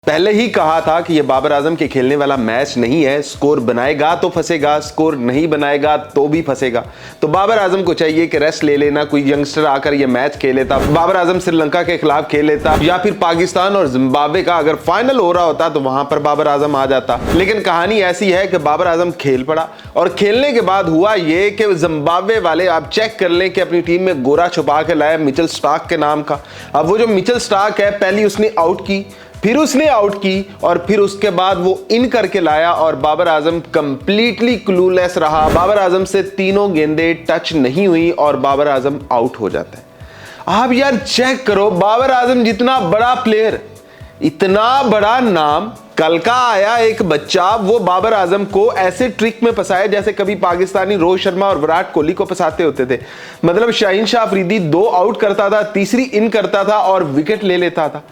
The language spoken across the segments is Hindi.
पहले ही कहा था कि यह बाबर आजम के खेलने वाला मैच नहीं है। स्कोर बनाएगा तो फंसेगा, स्कोर नहीं बनाएगा तो भी फंसेगा। तो बाबर आजम को चाहिए कि रेस्ट ले लेना, कोई यंगस्टर आकर यह मैच खेल लेता, बाबर आजम श्रीलंका के खिलाफ खेल लेता, या फिर पाकिस्तान और जिम्बाब्वे का अगर फाइनल हो रहा होता तो वहां पर बाबर आजम आ जाता। लेकिन कहानी ऐसी है कि बाबर आजम खेल पड़ा और खेलने के बाद हुआ यह कि जिम्बाब्वे वाले आप चेक कर लें कि अपनी टीम में गोरा छुपा के लाया मिचेल स्टार्क के नाम का। अब वो जो मिचेल स्टार्क है, पहले उसने आउट की, फिर उसने आउट की और फिर उसके बाद वो इन करके लाया और बाबर आजम कंप्लीटली क्लूलेस रहा। बाबर आजम से तीनों गेंदें टच नहीं हुई और बाबर आजम आउट हो जाता है। आप यार चेक करो, बाबर आजम जितना बड़ा प्लेयर, इतना बड़ा नाम, कल का आया एक बच्चा, वो बाबर आजम को ऐसे ट्रिक में फंसाया जैसे कभी पाकिस्तानी रोहित शर्मा और विराट कोहली को फंसाते होते थे। मतलब शाहीन शाह अफरीदी 2 आउट करता था, तीसरी इन करता था और विकेट ले लेता था।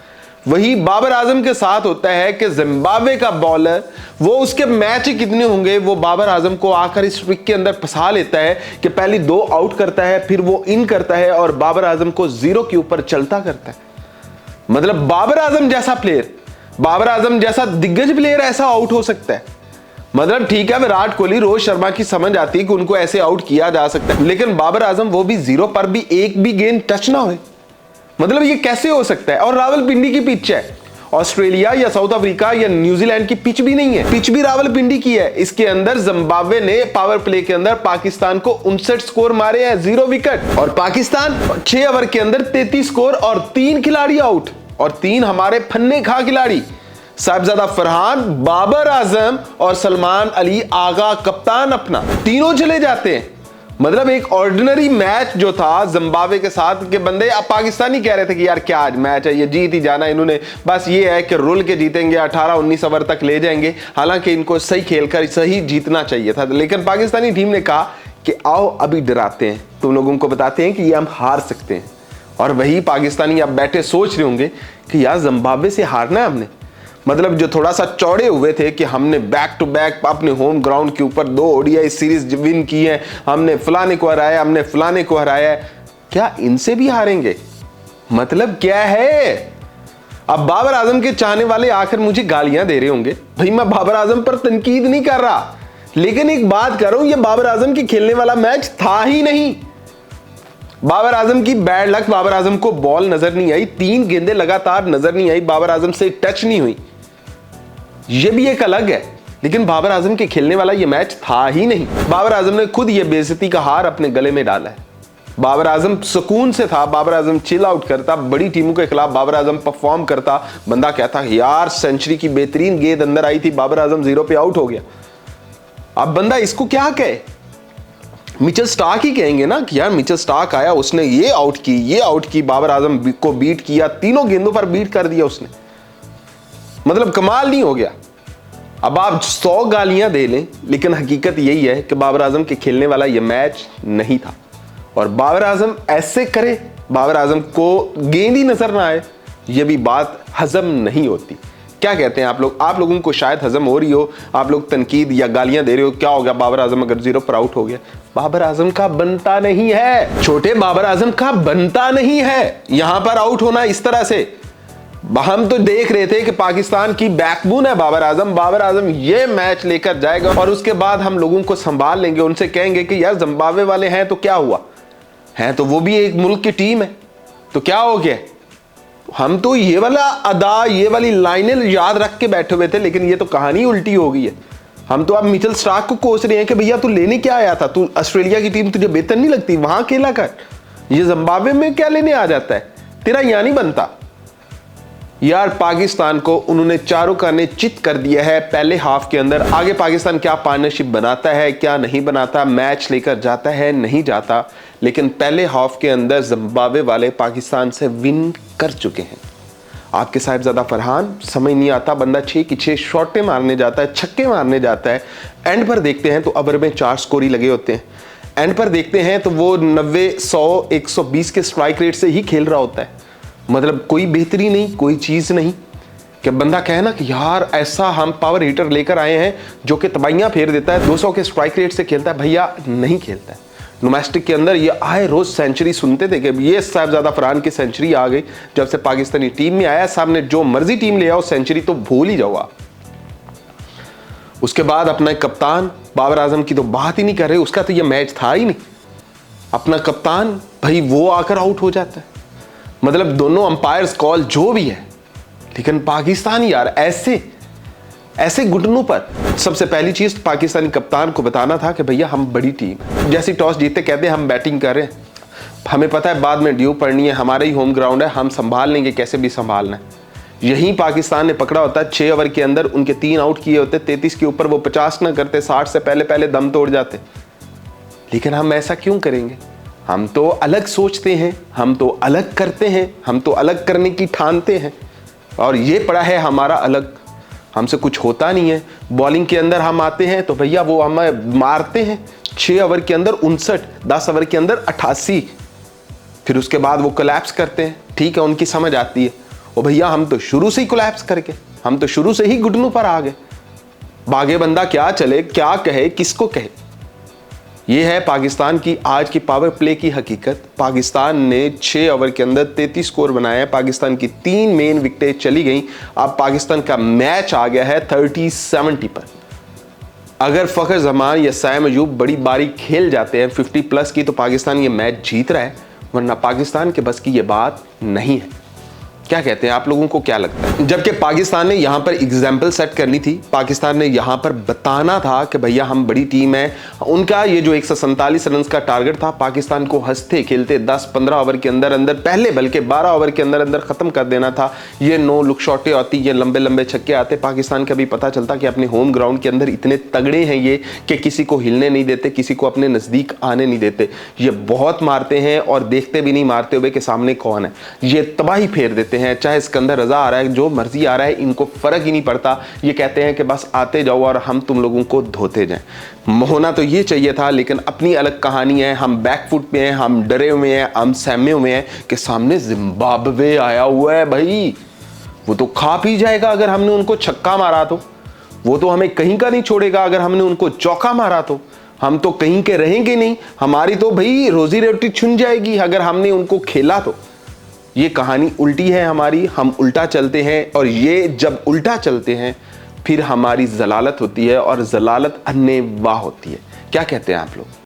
वही बाबर आजम के साथ होता है कि जिम्बाब्वे का बॉलर, वो उसके मैच ही कितने होंगे, वो बाबर आजम को आकर इस ट्रिक के अंदर फंसा लेता है कि पहले 2 आउट करता है, फिर वो इन करता है और बाबर आजम को 0 के ऊपर चलता करता है। मतलब बाबर आजम जैसा प्लेयर, बाबर आजम जैसा दिग्गज प्लेयर ऐसा आउट हो सकता है। मतलब ठीक है, विराट कोहली रोहित शर्मा की समझ आती है कि उनको ऐसे आउट किया जा सकता है, लेकिन बाबर आजम वो भी 0 पर भी एक भी गेंद टच ना हो। मतलब ये कैसे हो सकता है? और रावलपिंडी की पिच है, ऑस्ट्रेलिया या साउथ अफ्रीका या न्यूजीलैंड की पिच भी नहीं है, पिच भी रावलपिंडी की है। इसके अंदर जिम्बाब्वे ने पावर प्ले के अंदर पाकिस्तान को 59 स्कोर मारे हैं, 0 विकेट, और पाकिस्तान 6 ओवर के अंदर 33 स्कोर और 3 खिलाड़ी आउट, और 3 हमारे फन्ने खा खिलाड़ी, साहिबजादा फरहान, बाबर आजम और सलमान अली आगा कप्तान अपना, तीनों चले जाते हैं। मतलब एक ऑर्डिनरी मैच जो था जिम्बाब्वे के साथ के बंदे, अब पाकिस्तानी कह रहे थे कि यार क्या आज मैच है, ये जीत ही जाना इन्होंने, बस ये है कि रुल के जीतेंगे, 18-19 ओवर तक ले जाएंगे। हालांकि इनको सही खेलकर सही जीतना चाहिए था, लेकिन पाकिस्तानी टीम ने कहा कि आओ अभी डराते हैं, तुम लोगों को बताते हैं कि ये हम हार सकते हैं। और वही पाकिस्तानी अब बैठे सोच रहे होंगे कि यार जिम्बाब्वे से हारना है हमने। मतलब जो थोड़ा सा चौड़े हुए थे कि हमने बैक टू बैक अपने होम ग्राउंड के ऊपर 2 ओडीआई सीरीज विन की है, हमने फलाने को हराया, हमने फलाने को हराया, क्या इनसे भी हारेंगे? मतलब क्या है? अब बाबर आजम के चाहने वाले आखिर मुझे गालियां दे रहे होंगे। भाई मैं बाबर आजम पर तनकीद नहीं कर रहा, लेकिन एक बात कर रहा हूं, यह बाबर आजम की खेलने वाला मैच था ही नहीं। बाबर आजम की बैड लक, बाबर आजम को बॉल नजर नहीं आई, 3 गेंदें लगातार नजर नहीं आई, बाबर आजम से टच नहीं हुई, ये भी एक अलग है, लेकिन बाबर आजम के खेलने वाला ये मैच था ही नहीं। बाबर आजम ने खुद ये बेइज्जती का हार अपने गले में डाला है। बाबर आजम सुकून से था, बाबर आजम चिल आउट करता, बड़ी टीमों के खिलाफ बाबर आजम परफॉर्म करता, बंदा कहता यार सेंचुरी की बेहतरीन गेंद अंदर आई थी, बाबर आजम 0 पे आउट हो गया। अब बंदा इसको क्या कहे? मिचेल स्टार्क ही कहेंगे ना कि यार मिचेल स्टार्क आया, उसने ये आउट की, ये आउट की, बाबर आजम को बीट किया, तीनों गेंदों पर बीट कर दिया उसने। मतलब कमाल नहीं हो गया? अब आप 100 गालियां दे लें, लेकिन हकीकत यही है कि बाबर आजम के खेलने वाला यह मैच नहीं था। और बाबर आजम ऐसे करे, बाबर आजम को गेंद ही नजर ना आए, यह भी बात हजम नहीं होती। क्या कहते हैं आप लोग? आप लोगों को शायद हजम हो रही हो, आप लोग तनकीद या गालियां दे रहे हो, क्या हो गया बाबर आजम अगर 0 पर आउट हो गया? बाबर आजम का बनता नहीं है, छोटे बाबर आजम का बनता नहीं है यहां पर आउट होना इस तरह से। हम तो देख रहे थे कि पाकिस्तान की बैकबोन है बाबर आजम, बाबर आजम ये मैच लेकर जाएगा और उसके बाद हम लोगों को संभाल लेंगे, उनसे कहेंगे कि यार जिम्बाब्वे वाले हैं तो क्या हुआ है, तो वो भी एक मुल्क की टीम है, तो क्या हो गया? हम तो ये वाला अदा, ये वाली लाइनें याद रख के बैठे हुए थे, लेकिन ये तो कहानी उल्टी हो गई है। हम तो अब मिचेल स्टार्क को कोस रहे हैं कि भैया तू लेने क्या आया था, तू ऑस्ट्रेलिया की टीम तुझे बेहतर नहीं लगती, वहां खेला कर, ये जिम्बाब्वे में क्या लेने आ जाता है, तेरा यहां नहीं बनता। यार पाकिस्तान को उन्होंने चारों खाने चित कर दिया है पहले हाफ के अंदर। आगे पाकिस्तान क्या पार्टनरशिप बनाता है, क्या नहीं बनाता, मैच लेकर जाता है नहीं जाता, लेकिन पहले हाफ के अंदर जिम्बाब्वे वाले पाकिस्तान से विन कर चुके हैं। आपके साहिबजादा फरहान, समझ नहीं आता, बंदा 6 की 6 शॉटें मारने जाता है, छक्के मारने जाता है, एंड पर देखते हैं तो ओवर में 4 स्कोर ही लगे होते हैं, एंड पर देखते हैं तो वो 90, 100, 120 के स्ट्राइक रेट से ही खेल रहा होता है। मतलब कोई बेहतरी नहीं, कोई चीज नहीं कि बंदा कहे ना कि यार ऐसा हम पावर हीटर लेकर आए हैं जो कि तबाहियां फेर देता है, 200 के स्ट्राइक रेट से खेलता है। भैया नहीं खेलता है, डोमेस्टिक के अंदर ये आए रोज सेंचुरी सुनते थे कि ये साहिबजादा फरहान की सेंचुरी आ गई। जब से पाकिस्तानी टीम में आया, सामने जो मर्जी टीम ले आओ सेंचुरी तो भूल ही जाओ आप। उसके बाद अपना कप्तान बाबर आजम की तो बात ही नहीं कर रहे, उसका तो ये मैच था ही नहीं। अपना कप्तान भाई वो आकर आउट हो जाता है, मतलब दोनों अंपायर्स कॉल जो भी है, लेकिन पाकिस्तान यार ऐसे घुटनों पर। सबसे पहली चीज पाकिस्तानी कप्तान को बताना था कि भैया हम बड़ी टीम, जैसी टॉस जीतते कहते हैं हम बैटिंग कर रहे हैं, हमें पता है बाद में ड्यू पड़नी है, हमारा ही होम ग्राउंड है, हम संभाल लेंगे कैसे भी संभालना है। यही पाकिस्तान ने पकड़ा होता, 6 ओवर के अंदर उनके 3 आउट किए होते, 33 के ऊपर वो 50 ना करते, 60 से पहले दम तोड़ जाते। लेकिन हम ऐसा क्यों करेंगे? हम तो अलग सोचते हैं, हम तो अलग करते हैं, हम तो अलग करने की ठानते हैं, और ये पड़ा है हमारा अलग। हमसे कुछ होता नहीं है। बॉलिंग के अंदर हम आते हैं तो भैया वो हमें मारते हैं, 6 ओवर के अंदर 59, 10 ओवर के अंदर 88, फिर उसके बाद वो कोलैप्स करते हैं। ठीक है, उनकी समझ आती है, ओ भैया हम तो शुरू से ही कोलैप्स करके, हम तो शुरू से ही घुटनों पर आ गए। भागे बंदा क्या चले, क्या कहे, किसको कहे। ये है पाकिस्तान की आज की पावर प्ले की हकीकत। पाकिस्तान ने 6 ओवर के अंदर 33 स्कोर बनाया। पाकिस्तान की 3 मेन विकेटें चली गई। अब पाकिस्तान का मैच आ गया है 30-70 पर। अगर फखर जमान या साइम अयूब बड़ी बारी खेल जाते हैं 50+ की, तो पाकिस्तान ये मैच जीत रहा है, वरना पाकिस्तान के बस की ये बात नहीं है। क्या कहते हैं आप लोगों को, क्या लगता है? जबकि पाकिस्तान ने यहां पर एग्जाम्पल सेट करनी थी, पाकिस्तान ने यहां पर बताना था कि भैया हम बड़ी टीम है। उनका ये जो 147 रन का टारगेट था, पाकिस्तान को हंसते खेलते 10-15 ओवर के अंदर पहले बल्कि 12 ओवर के अंदर खत्म कर देना था। ये 9 लुक शॉटें आती, ये लंबे छक्के आते, पाकिस्तान का भी पता चलता कि अपने होम ग्राउंड के अंदर इतने तगड़े हैं ये कि किसी को हिलने नहीं देते, किसी को अपने नजदीक आने नहीं देते। ये बहुत मारते हैं और देखते भी नहीं मारते हुए कि सामने कौन है, ये तबाही फेर देते हैं। चाहे सिकंदर रजा आ रहा है, जो मर्जी आ रहा है, इनको फर्क ही नहीं पड़ता। ये कहते हैं कि बस आते जाओ और हम तुम लोगों को धोते जाएं। होना तो ये चाहिए था, लेकिन अपनी अलग कहानी है। हम बैकफुट में हैं, हम डरे हुए हैं, हम सहमे हुए हैं कि सामने जिम्बाब्वे आया हुआ है भाई, वो तो खा पी जाएगा अगर हमने उनको छक्का मारा तो, वो तो हमें कहीं का नहीं छोड़ेगा अगर हमने उनको चौका मारा तो, हम तो कहीं के रहेंगे नहीं, हमारी तो भाई रोजी रोटी छुन जाएगी अगर हमने उनको खेला तो। ये कहानी उल्टी है हमारी, हम उल्टा चलते हैं, और ये जब उल्टा चलते हैं फिर हमारी जलालत होती है, और जलालत अन्नेवाह होती है। क्या कहते हैं आप लोग?